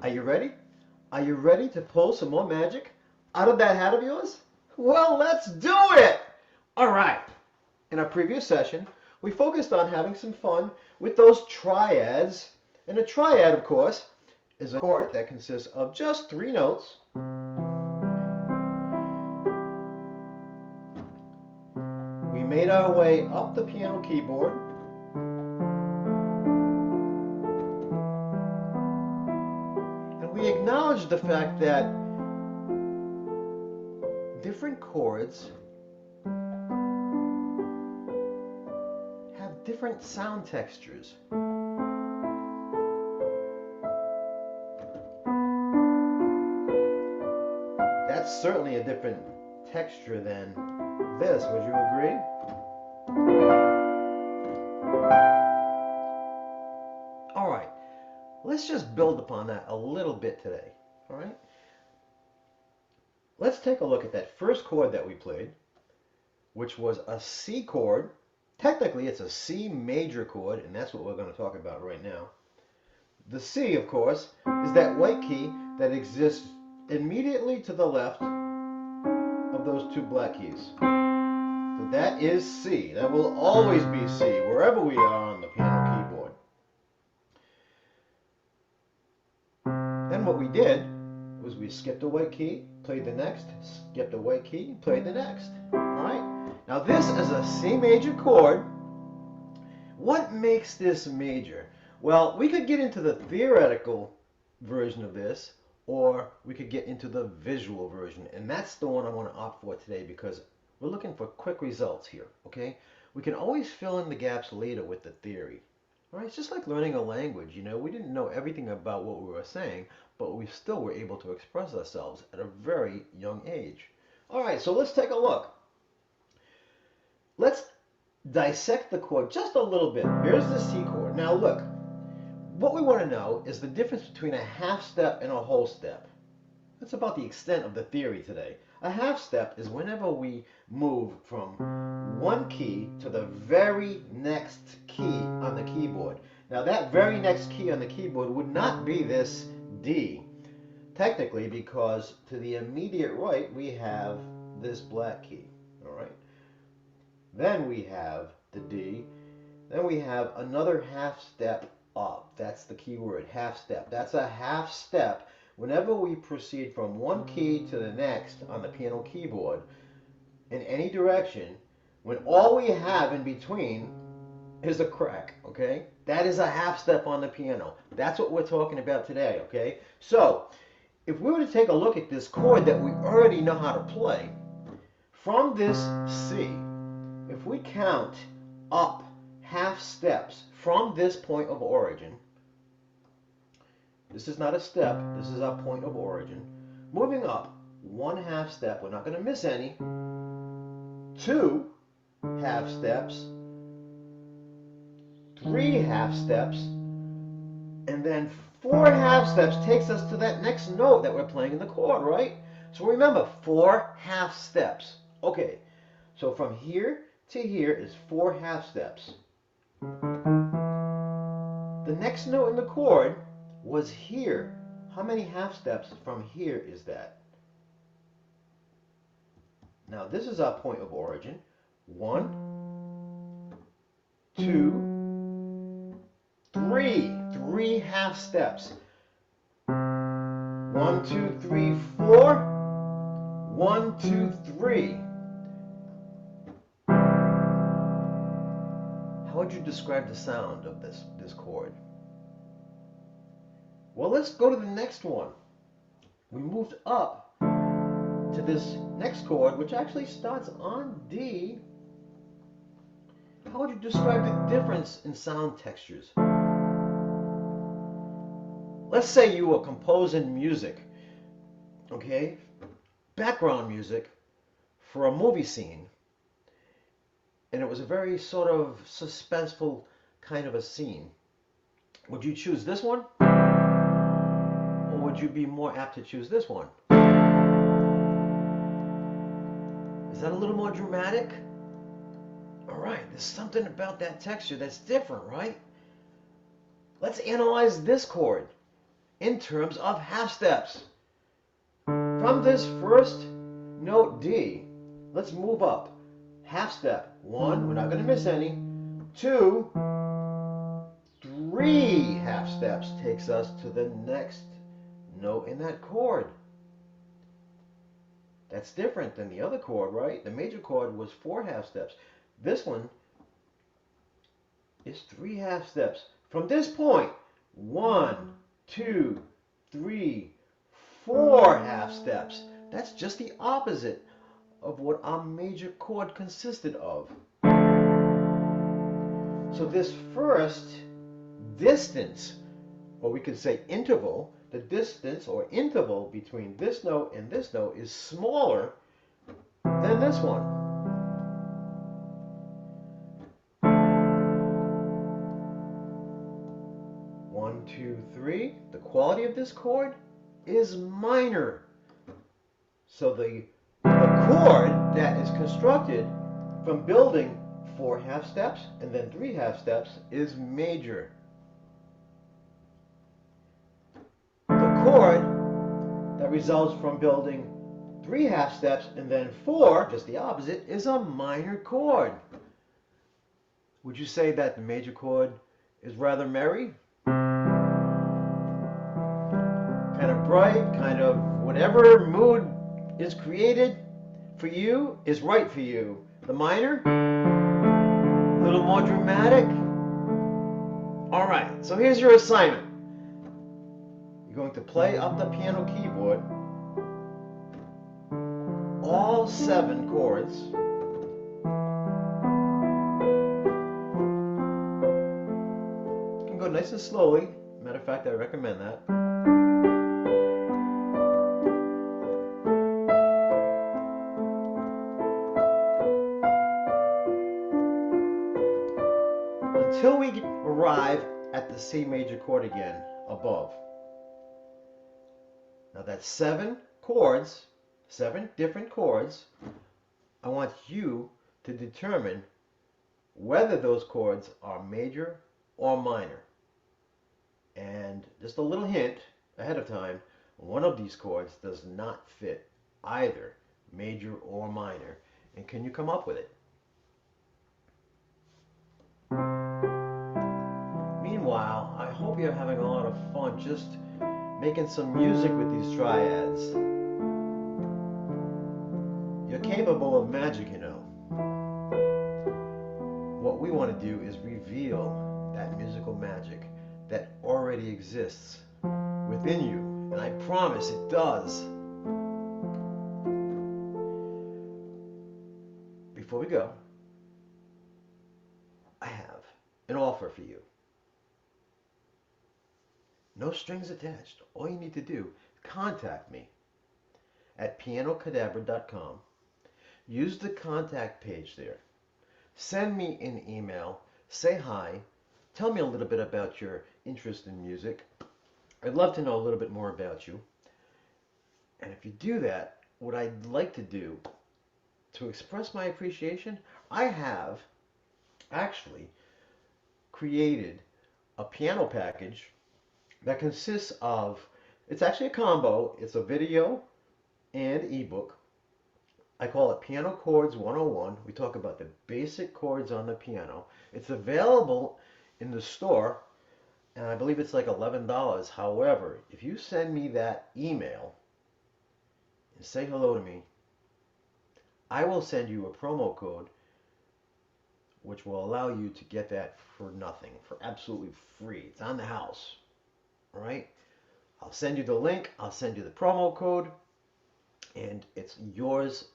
Are you ready? Are you ready to pull some more magic out of that hat of yours? Well, let's do it! All right. In our previous session, we focused on having some fun with those triads. And a triad, of course, is a chord that consists of just 3 notes. We made our way up the piano keyboard. And we acknowledged the fact that different chords have different sound textures. That's certainly a different texture than this, would you agree? All right, let's just build upon that a little bit today, all right? Let's take a look at that first chord that we played, which was a C chord. Technically, it's a C major chord, and that's what we're going to talk about right now. The C, of course, is that white key that exists immediately to the left of those 2 black keys. So that is C. That will always be C, wherever we are on the piano keyboard. Then what we did was we skipped a white key, played the next, skipped a white key, played the next. All right? Now this is a C major chord. What makes this major? Well, we could get into the theoretical version of this, or we could get into the visual version, and that's the one I want to opt for today because we're looking for quick results here, okay? We can always fill in the gaps later with the theory. All right, it's just like learning a language, you know, we didn't know everything about what we were saying, but we still were able to express ourselves at a very young age. All right, so let's take a look. Let's dissect the chord just a little bit. Here's the C chord. Now look, what we want to know is the difference between a half step and a whole step. That's about the extent of the theory today. A half step is whenever we move from one key to the very next key on the keyboard. Now that very next key on the keyboard would not be this D, technically, because to the immediate right we have this black key, all right? Then we have the D, then we have another half step up. That's the key word, half step. That's a half step whenever we proceed from one key to the next on the piano keyboard in any direction, when all we have in between is a crack, okay? That is a half step on the piano. That's what we're talking about today, okay? So, if we were to take a look at this chord that we already know how to play, from this C, if we count up half steps from this point of origin, this is not a step, this is our point of origin, moving up 1 half step, we're not going to miss any, 2 half steps, 3 half steps, and then 4 half steps takes us to that next note that we're playing in the chord, right? So remember, 4 half steps. Okay, so from here to here is 4 half steps. The next note in the chord was here. How many half steps from here is that? Now this is our point of origin. 1, 2, 3. 3 half steps. 1, 2, 3, 4. 1, 2, 3. How would you describe the sound of this chord? Well, let's go to the next one. We moved up to this next chord, which actually starts on D. How would you describe the difference in sound textures? Let's say you were composing music, okay? Background music for a movie scene. And it was a very sort of suspenseful kind of a scene. Would you choose this one? Or would you be more apt to choose this one? Is that a little more dramatic? All right, there's something about that texture that's different, right? Let's analyze this chord. in terms of half steps. From this first note D, let's move up. Half step. 1, we're not going to miss any. 2, 3 half steps takes us to the next note in that chord. That's different than the other chord, right? The major chord was 4 half steps. This one is 3 half steps. From this point, 1, 2, 3, 4 half steps. That's just the opposite of what our major chord consisted of. So this first distance, or we could say interval, the distance or interval between this note and this note is smaller than this one. One, two, three. The quality of this chord is minor. So the chord that is constructed from building 4 half steps and then 3 half steps is major. The chord that results from building 3 half steps and then 4, just the opposite, is a minor chord. Would you say that the major chord is rather merry? Kind of bright, kind of whatever mood is created for you is right for you. The minor, a little more dramatic. All right, so here's your assignment. You're going to play up the piano keyboard all 7 chords. You can go nice and slowly. Matter of fact, I recommend that. Until we arrive at the C major chord again, above. Now that's 7 chords, 7 different chords. I want you to determine whether those chords are major or minor. And just a little hint ahead of time, one of these chords does not fit either major or minor. And can you come up with it? Meanwhile, I hope you're having a lot of fun just making some music with these triads. You're capable of magic, you know. What we want to do is reveal that musical magic that already exists within you, and I promise it does. Before we go, I have an offer for you. No strings attached. All you need to do is contact me at pianocadaver.com. Use the contact page there. Send me an email. Say hi. Tell me a little bit about your interest in music. I'd love to know a little bit more about you. And if you do that, what I'd like to do to express my appreciation, I have actually created a piano package that consists of, it's actually a combo, it's a video and ebook. I call it Piano Chords 101. We talk about the basic chords on the piano. It's available in the store, and I believe it's like $11. However, if you send me that email and say hello to me, I will send you a promo code which will allow you to get that for nothing, for absolutely free. It's on the house. All right? I'll send you the link, I'll send you the promo code, and it's yours.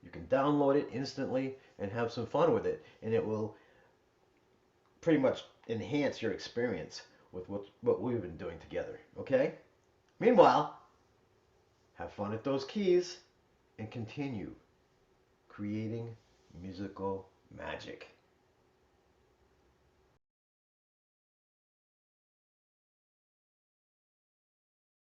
You can download it instantly and have some fun with it, and it will pretty much enhance your experience with what we've been doing together. Okay? Meanwhile, have fun at those keys and continue creating musical magic.